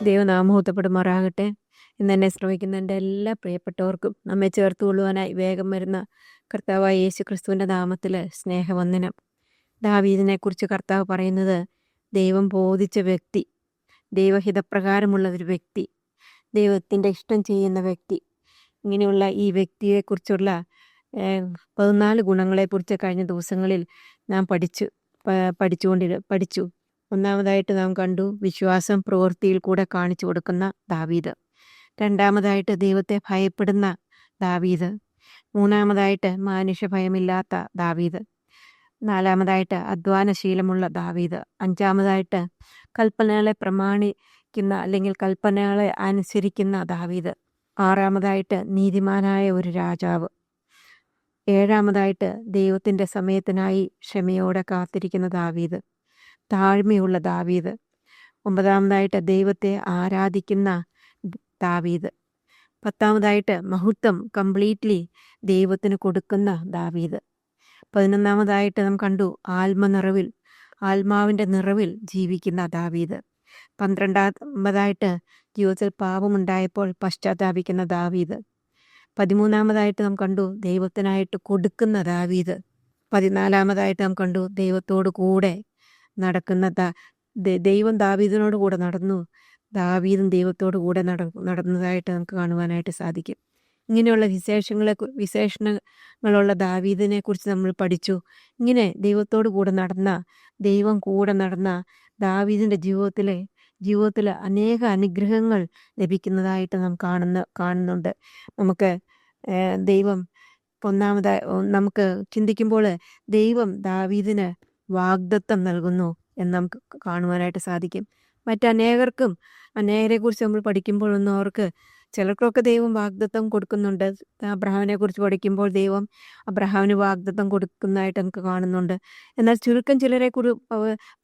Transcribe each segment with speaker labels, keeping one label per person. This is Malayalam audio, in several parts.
Speaker 1: ദൈവനാമഹത്വപ്പെടുമാറാകട്ടെ. ഇന്ന് എന്നെ ശ്രമിക്കുന്ന എൻ്റെ എല്ലാ പ്രിയപ്പെട്ടവർക്കും നമ്മെ ചേർത്ത് കൊള്ളുവാനായി വേഗം വരുന്ന കർത്താവായ യേശു ക്രിസ്തുവിൻ്റെ നാമത്തിൽ സ്നേഹവന്ദനം. ദാവീദിനെ കുറിച്ച് കർത്താവ് പറയുന്നത്, ദൈവം ബോധിച്ച വ്യക്തി, ദൈവഹിതപ്രകാരമുള്ള ഒരു വ്യക്തി, ദൈവത്തിൻ്റെ ഇഷ്ടം ചെയ്യുന്ന വ്യക്തി. ഇങ്ങനെയുള്ള ഈ വ്യക്തിയെക്കുറിച്ചുള്ള 14 ഗുണങ്ങളെക്കുറിച്ച് കഴിഞ്ഞ ദിവസങ്ങളിൽ നാം പഠിച്ചു. ഒന്നാമതായിട്ട് നാം കണ്ടു, വിശ്വാസം പ്രവൃത്തിയിൽ കൂടെ കാണിച്ചു കൊടുക്കുന്ന ദാവീദ്. രണ്ടാമതായിട്ട് ദൈവത്തെ ഭയപ്പെടുന്ന ദാവീദ്. മൂന്നാമതായിട്ട് മാനുഷ്യഭയമില്ലാത്ത ദാവീദ്. നാലാമതായിട്ട് അധ്വാനശീലമുള്ള ദാവീദ്. അഞ്ചാമതായിട്ട് കൽപ്പനകളെ പ്രമാണിക്കുന്ന അല്ലെങ്കിൽ കൽപ്പനകളെ അനുസരിക്കുന്ന ദാവീദ്. ആറാമതായിട്ട് നീതിമാനായ ഒരു രാജാവ്. ഏഴാമതായിട്ട് ദൈവത്തിൻ്റെ സമയത്തിനായി ക്ഷമയോടെ കാത്തിരിക്കുന്ന ദാവീദ്, താഴ്മയുള്ള ദാവീദ്. ഒമ്പതാമതായിട്ട് ദൈവത്തെ ആരാധിക്കുന്ന ദാവീദ്. പത്താമതായിട്ട് മഹത്വം കംപ്ലീറ്റ്ലി ദൈവത്തിന് കൊടുക്കുന്ന ദാവീദ്. 11ാമതായിട്ട് നാം കണ്ടു, ആത്മാവിൻ്റെ നിറവിൽ ജീവിക്കുന്ന ദാവീദ്. 12ാമതായിട്ട് ജീവിതത്തിൽ പാപമുണ്ടായപ്പോൾ പശ്ചാത്താപിക്കുന്ന ദാവീദ്. 13ാമതായിട്ട് നാം കണ്ടു, ദൈവത്തിനായിട്ട് കൊടുക്കുന്ന ദാവീദ്. 14ാമതായിട്ട് നാം കണ്ടു, ദൈവത്തോടു കൂടെ നടക്കുന്ന ദൈവം ദാവീദിനോട് കൂടെ നടന്നു, ദാവീദും ദൈവത്തോടു കൂടെ നടന്നതായിട്ട് നമുക്ക് കാണുവാനായിട്ട് സാധിക്കും. ഇങ്ങനെയുള്ള വിശേഷണങ്ങളുള്ള ദാവീദിനെ കുറിച്ച് നമ്മൾ പഠിച്ചു. ഇങ്ങനെ ദൈവത്തോടു കൂടെ നടന്ന, ദൈവം കൂടെ നടന്ന ദാവീദിൻ്റെ ജീവിതത്തിൽ അനേക അനുഗ്രഹങ്ങൾ ലഭിക്കുന്നതായിട്ട് നാം കാണുന്നുണ്ട്. നമുക്ക് ദൈവം നമുക്ക് ചിന്തിക്കുമ്പോൾ ദൈവം ദാവീദിന് വാഗ്ദത്തം നൽകുന്നു എന്ന് നമുക്ക് കാണുവാനായിട്ട് സാധിക്കും. അനേകരെക്കുറിച്ച് നമ്മൾ പഠിക്കുമ്പോഴൊന്നും അവർക്ക് ചിലർക്കൊക്കെ ദൈവം വാഗ്ദത്തം കൊടുക്കുന്നുണ്ട്. അബ്രഹാമിനെ കുറിച്ച് പഠിക്കുമ്പോൾ ദൈവം അബ്രഹാമിന് വാഗ്ദത്തം കൊടുക്കുന്നതായിട്ട് നമുക്ക് കാണുന്നുണ്ട്. എന്നാൽ ചുരുക്കം ചിലരെ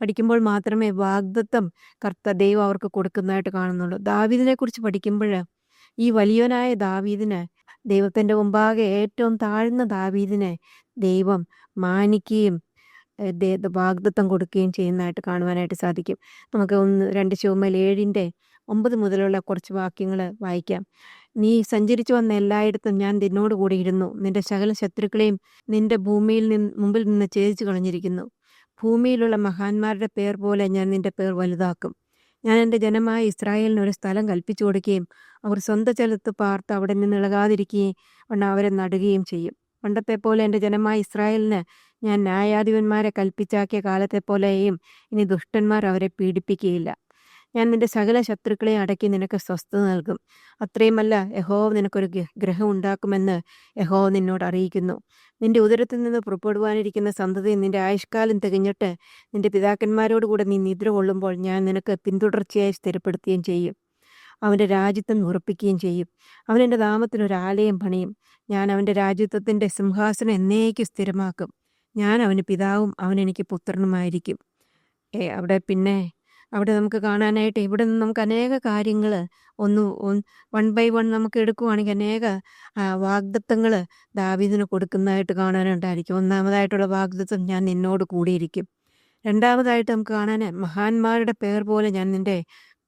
Speaker 1: പഠിക്കുമ്പോൾ മാത്രമേ വാഗ്ദത്തം ദൈവം അവർക്ക് കൊടുക്കുന്നതായിട്ട് കാണുന്നുള്ളൂ. ദാവീദിനെ കുറിച്ച് പഠിക്കുമ്പോൾ ഈ വലിയവനായ ദാവീദിന്, ദൈവത്തിൻ്റെ മുമ്പാകെ ഏറ്റവും താഴ്ന്ന ദാവീദിനെ ദൈവം മാനിക്കുകയും വാഗ്ദത്തം കൊടുക്കുകയും ചെയ്യുന്നതായിട്ട് കാണുവാനായിട്ട് സാധിക്കും. നമുക്ക് 2 ശമൂവേൽ 7:9 മുതലുള്ള കുറച്ച് വാക്യങ്ങൾ വായിക്കാം. നീ സഞ്ചരിച്ചു വന്ന എല്ലായിടത്തും ഞാൻ നിന്നോട് കൂടി ഇരുന്നു. നിന്റെ സകല ശത്രുക്കളെയും നിന്റെ മുമ്പിൽ നിന്ന് ഛേദിച്ചു കളഞ്ഞിരിക്കുന്നു. ഭൂമിയിലുള്ള മഹാന്മാരുടെ പേർ പോലെ ഞാൻ നിന്റെ പേർ വലുതാക്കും. ഞാൻ എൻ്റെ ജനമായ ഇസ്രായേലിന് ഒരു സ്ഥലം കൽപ്പിച്ചു കൊടുക്കുകയും അവർ സ്വന്തം സ്ഥലത്ത് പാർത്ത് അവിടെ നിന്ന് ഇളകാതിരിക്കുകയും അവരെ നടുകയും ചെയ്യും. പണ്ടത്തെ പോലെ എൻ്റെ ജനമായ ഇസ്രായേലിന് ഞാൻ ന്യായാധിപന്മാരെ കൽപ്പിച്ചാക്കിയ കാലത്തെ പോലെയും ഇനി ദുഷ്ടന്മാർ അവരെ പീഡിപ്പിക്കുകയില്ല. ഞാൻ നിന്റെ സകല ശത്രുക്കളെ അടക്കി നിനക്ക് സ്വസ്ഥത നൽകും. അത്രയുമല്ല, യഹോവ നിനക്കൊരു ഗ്രഹം ഉണ്ടാക്കുമെന്ന് യഹോവ നിന്നോട് അറിയിക്കുന്നു. നിന്റെ ഉദരത്തിൽ നിന്ന് പുറപ്പെടുവാനിരിക്കുന്ന സന്തതി നിന്റെ ആയുഷ്കാലം തികഞ്ഞിട്ട് നിന്റെ പിതാക്കന്മാരോട് കൂടെ നീ നിദ്ര കൊള്ളുമ്പോൾ ഞാൻ നിനക്ക് പിന്തുടർച്ചയായി സ്ഥിരപ്പെടുത്തുകയും ചെയ്യും. അവൻ്റെ രാജ്യത്വം ഉറപ്പിക്കുകയും ചെയ്യും. അവൻ എൻ്റെ നാമത്തിനൊരു ആലയം പണിയും. ഞാൻ അവൻ്റെ രാജ്യത്വത്തിൻ്റെ സിംഹാസനം എന്നേക്കും സ്ഥിരമാക്കും. ഞാൻ അവന് പിതാവും അവൻ എനിക്ക് പുത്രനുമായിരിക്കും. അവിടെ നമുക്ക് കാണാനായിട്ട് ഇവിടെ നിന്ന് നമുക്ക് അനേക കാര്യങ്ങൾ വൺ ബൈ വൺ നമുക്ക് എടുക്കുവാണെങ്കിൽ അനേക വാഗ്ദത്തങ്ങൾ ദാവീദിന് കൊടുക്കുന്നതായിട്ട് കാണാനുണ്ടായിരിക്കും. ഒന്നാമതായിട്ടുള്ള വാഗ്ദത്തം, ഞാൻ നിന്നോട് കൂടിയിരിക്കും. രണ്ടാമതായിട്ട് നമുക്ക് കാണാൻ, മഹാന്മാരുടെ പേർ പോലെ ഞാൻ നിൻ്റെ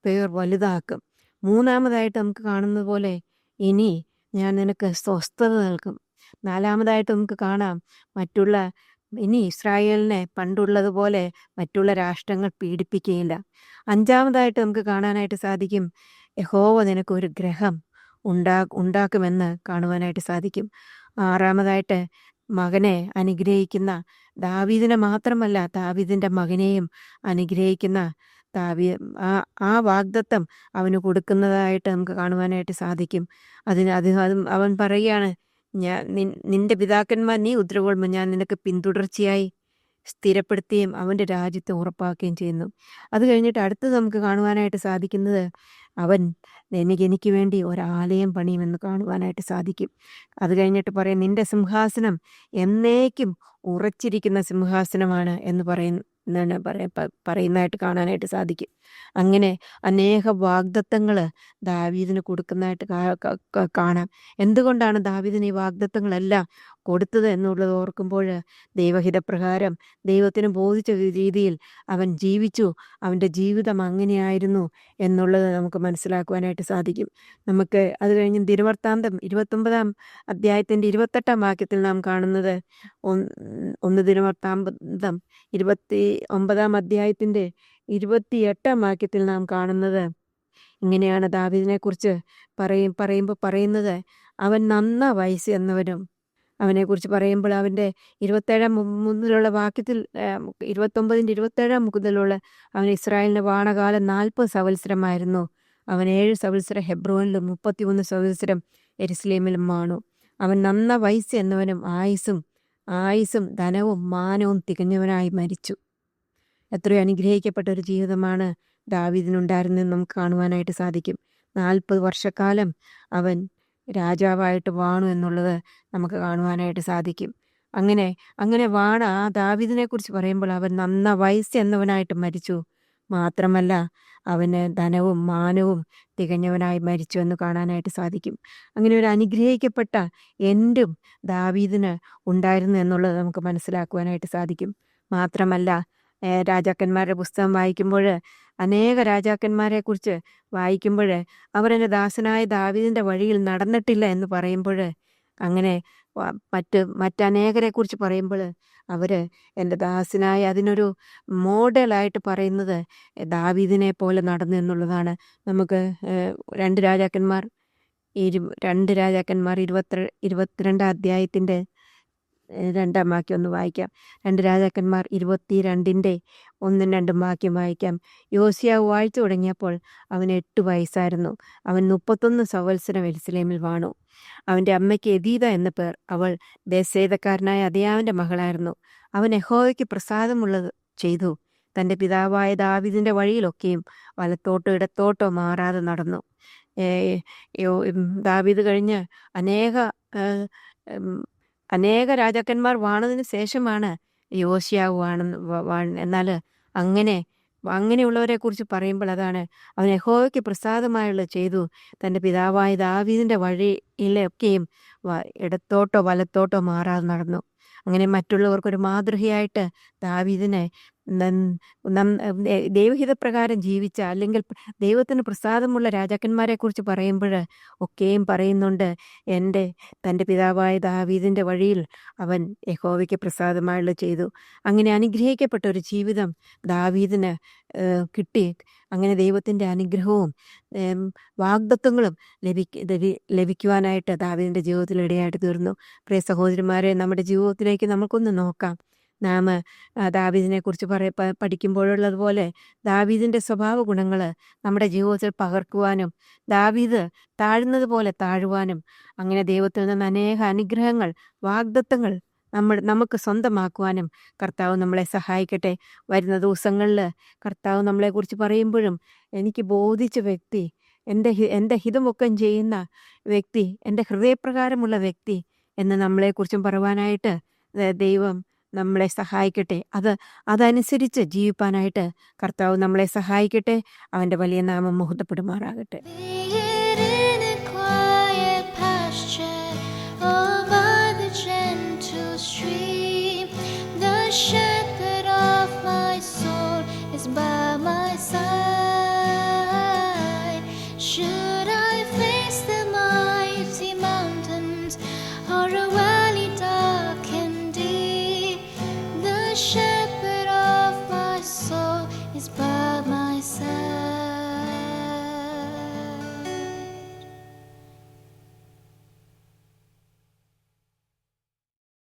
Speaker 1: പേർ വലുതാക്കും. മൂന്നാമതായിട്ട് നമുക്ക് കാണുന്നത് പോലെ, ഇനി ഞാൻ നിനക്ക് സ്വസ്ഥത നൽകും. നാലാമതായിട്ട് നമുക്ക് കാണാം, ഇനി ഇസ്രായേലിനെ പണ്ടുള്ളതുപോലെ മറ്റുള്ള രാഷ്ട്രങ്ങൾ പീഡിപ്പിക്കുകയില്ല. അഞ്ചാമതായിട്ട് നമുക്ക് കാണാനായിട്ട് സാധിക്കും, യഹോവ നിനക്കൊരു ഗ്രഹം ഉണ്ടാക്കുമെന്ന് കാണുവാനായിട്ട് സാധിക്കും. ആറാമതായിട്ട് മകനെ അനുഗ്രഹിക്കുന്ന, ദാവീദിനെ മാത്രമല്ല ദാവീദിൻ്റെ മകനെയും അനുഗ്രഹിക്കുന്ന ആ വാഗ്ദത്തം അവന് കൊടുക്കുന്നതായിട്ട് നമുക്ക് കാണുവാനായിട്ട് സാധിക്കും. അവൻ പറയുകയാണ്, നിന്റെ പിതാക്കന്മാർ നീ ഉദ്രകൊള്ളുമ്പോൾ ഞാൻ നിനക്ക് പിന്തുടർച്ചയായി സ്ഥിരപ്പെടുത്തുകയും അവൻ്റെ രാജ്യത്തെ ഉറപ്പാക്കുകയും ചെയ്യുന്നു. അത് കഴിഞ്ഞിട്ട് അടുത്തത് നമുക്ക് കാണുവാനായിട്ട് സാധിക്കുന്നത്, അവൻ എനിക്ക് വേണ്ടി ഒരാലയം പണിയുമെന്ന് കാണുവാനായിട്ട് സാധിക്കും. അത് കഴിഞ്ഞിട്ട് പറയാം, നിന്റെ സിംഹാസനം എന്നേക്കും ഉറച്ചിരിക്കുന്ന സിംഹാസനമാണ് എന്ന് പറയുന്നതായിട്ട് കാണാനായിട്ട് സാധിക്കും. അങ്ങനെ അനേക വാഗ്ദത്തങ്ങൾ ദാവീദിന് കൊടുക്കുന്നതായിട്ട് കാണാം. എന്തുകൊണ്ടാണ് ദാവീദിന് ഈ വാഗ്ദത്തങ്ങളെല്ലാം കൊടുത്തത് എന്നുള്ളത് ഓർക്കുമ്പോൾ ദൈവഹിതപ്രകാരം ദൈവത്തിന് ബോധിച്ച രീതിയിൽ അവൻ ജീവിച്ചു. അവൻ്റെ ജീവിതം അങ്ങനെയായിരുന്നു എന്നുള്ളത് നമുക്ക് മനസ്സിലാക്കുവാനായിട്ട് സാധിക്കും. നമുക്ക് അത് കഴിഞ്ഞ് ദിനവൃത്താന്തം 29 അധ്യായത്തിൻ്റെ 28 വാക്യത്തിൽ നാം കാണുന്നത്, ഒന്ന് ദിനവൃത്താന്തം 29 അധ്യായത്തിൻ്റെ 28 വാക്യത്തിൽ നാം കാണുന്നത് ഇങ്ങനെയാണ്. ദാവീദിനെക്കുറിച്ച് പറയുമ്പോൾ പറയുന്നത്, അവൻ നന്ന വയസ്സ് എന്നവനും. അവനെക്കുറിച്ച് പറയുമ്പോൾ അവൻ്റെ 27 മുതലുള്ള വാക്യത്തിൽ 29ൻ്റെ 27 മുതലുള്ള അവൻ ഇസ്രായേലിൻ്റെ വാണകാലം 40 സംവത്സരമായിരുന്നു. അവൻ 7 സംവത്സരം ഹെബ്രോനിലും 31 സംവത്സരം യെരുശലേമിലും വാണു. അവൻ നന്ന വയസ്സ് എന്നവനും ആയുസ്സും ധനവും മാനവും തികഞ്ഞവനായി മരിച്ചു. എത്രയോ അനുഗ്രഹിക്കപ്പെട്ട ഒരു ജീവിതമാണ് ദാവീദിനുണ്ടായിരുന്നെന്ന് നമുക്ക് കാണുവാനായിട്ട് സാധിക്കും. 40 വർഷക്കാലം അവൻ രാജാവായിട്ട് വാണു എന്നുള്ളത് നമുക്ക് കാണുവാനായിട്ട് സാധിക്കും. അങ്ങനെ വാണ ആ ദാവീദിനെക്കുറിച്ച് പറയുമ്പോൾ അവൻ നന്ന വയസ്സ് എന്നവനായിട്ട് മരിച്ചു. മാത്രമല്ല അവന് ധനവും മാനവും തികഞ്ഞവനായി മരിച്ചു എന്ന് കാണാനായിട്ട് സാധിക്കും. അങ്ങനെ ഒരു അനുഗ്രഹിക്കപ്പെട്ട എൻഡും ദാവീദിന് ഉണ്ടായിരുന്നു എന്നുള്ളത് നമുക്ക് മനസ്സിലാക്കുവാനായിട്ട് സാധിക്കും. മാത്രമല്ല രാജാക്കന്മാരുടെ പുസ്തകം വായിക്കുമ്പോൾ അനേക രാജാക്കന്മാരെക്കുറിച്ച് വായിക്കുമ്പോൾ അവർ എൻ്റെ ദാസനായ ദാവീദിൻ്റെ വഴിയിൽ നടന്നിട്ടില്ല എന്ന് പറയുമ്പോൾ, അങ്ങനെ മറ്റനേകരെക്കുറിച്ച് പറയുമ്പോൾ അവർ എൻ്റെ ദാസനായ അതിനൊരു മോഡലായിട്ട് പറയുന്നത് ദാവീദിനെ പോലെ നടന്നു എന്നുള്ളതാണ്. നമുക്ക് 2 രാജാക്കന്മാർ 22 അധ്യായത്തിൻ്റെ 2 വാക്യം ഒന്ന് വായിക്കാം. 2 രാജാക്കന്മാർ 22ൻ്റെ 1-2 വാക്യം വായിക്കാം. യോശിയാവ് വാഴ്ച തുടങ്ങിയപ്പോൾ അവന് 8 വയസ്സായിരുന്നു. അവൻ 31 സംവത്സരം യെരുശലേമിൽ വാണു. അവൻ്റെ അമ്മയ്ക്ക് എദീത എന്ന പേർ. അവൾ ബേസേദക്കാരനായ അദയാവിൻ്റെ മകളായിരുന്നു. അവൻ യഹോവയ്ക്ക് പ്രസാദമുള്ളത് ചെയ്തു. തൻ്റെ പിതാവായ ദാവീദിൻ്റെ വഴിയിലൊക്കെയും വലത്തോട്ടോ ഇടത്തോട്ടോ മാറാതെ നടന്നു. ദാവീദ് കഴിഞ്ഞ് അനേക രാജാക്കന്മാർ വാണതിന് ശേഷമാണ് യോശിയാവ് എന്നാൽ അങ്ങനെയുള്ളവരെ കുറിച്ച് പറയുമ്പോൾ അതാണ്, അവൻ യഹോവയ്ക്ക് പ്രസാദമായുള്ളത് ചെയ്തു. തൻ്റെ പിതാവായ ദാവീദിൻ്റെ വഴിയിലൊക്കെയും ഇടത്തോട്ടോ വലത്തോട്ടോ മാറാതെ നടന്നു. അങ്ങനെ മറ്റുള്ളവർക്കൊരു മാതൃകയായിട്ട് ദാവീദിനെ ദൈവഹിതപ്രകാരം ജീവിച്ച, അല്ലെങ്കിൽ ദൈവത്തിന് പ്രസാദമുള്ള രാജാക്കന്മാരെക്കുറിച്ച് പറയുമ്പോൾ ഒക്കെയും പറയുന്നുണ്ട്, തൻ്റെ പിതാവായ ദാവീദിൻ്റെ വഴിയിൽ അവൻ യഹോവയ്ക്ക് പ്രസാദമായുള്ളത് ചെയ്തു. അങ്ങനെ അനുഗ്രഹിക്കപ്പെട്ട ഒരു ജീവിതം ദാവീദിന് കിട്ടി. അങ്ങനെ ദൈവത്തിൻ്റെ അനുഗ്രഹവും വാഗ്ദത്വങ്ങളും ലഭിക്കുവാനായിട്ട് ദാവീദിൻ്റെ ജീവിതത്തിൽ ഇടയായിട്ട് തീർന്നു. പ്രിയ സഹോദരിമാരെ, നമ്മുടെ ജീവിതത്തിലേക്ക് നമുക്കൊന്ന് നോക്കാം. നാം ദാവീദിനെക്കുറിച്ച് പഠിക്കുമ്പോഴുള്ളതുപോലെ ദാവീദിൻ്റെ സ്വഭാവ ഗുണങ്ങൾ നമ്മുടെ ജീവിതത്തിൽ പകർക്കുവാനും, ദാവീദ് താഴുന്നത് പോലെ താഴുവാനും, അങ്ങനെ ദൈവത്തിൽ നിന്ന് അനേക അനുഗ്രഹങ്ങൾ വാഗ്ദത്തങ്ങൾ നമുക്ക് സ്വന്തമാക്കുവാനും കർത്താവ് നമ്മളെ സഹായിക്കട്ടെ. വരുന്ന ദിവസങ്ങളിൽ കർത്താവ് നമ്മളെക്കുറിച്ച് പറയുമ്പോഴും എനിക്ക് ബോധിച്ച വ്യക്തി, എൻ്റെ ഹിതമൊക്കെ ചെയ്യുന്ന വ്യക്തി, എൻ്റെ ഹൃദയപ്രകാരമുള്ള വ്യക്തി എന്ന് നമ്മളെക്കുറിച്ചും പറയുവാനായിട്ട് ദൈവം നമ്മളെ സഹായിക്കട്ടെ. അതനുസരിച്ച് ജീവിപ്പാനായിട്ട് കർത്താവ് നമ്മളെ സഹായിക്കട്ടെ. അവൻ്റെ വലിയ നാമം മഹത്വപ്പെടുമാറാകട്ടെ.
Speaker 2: Share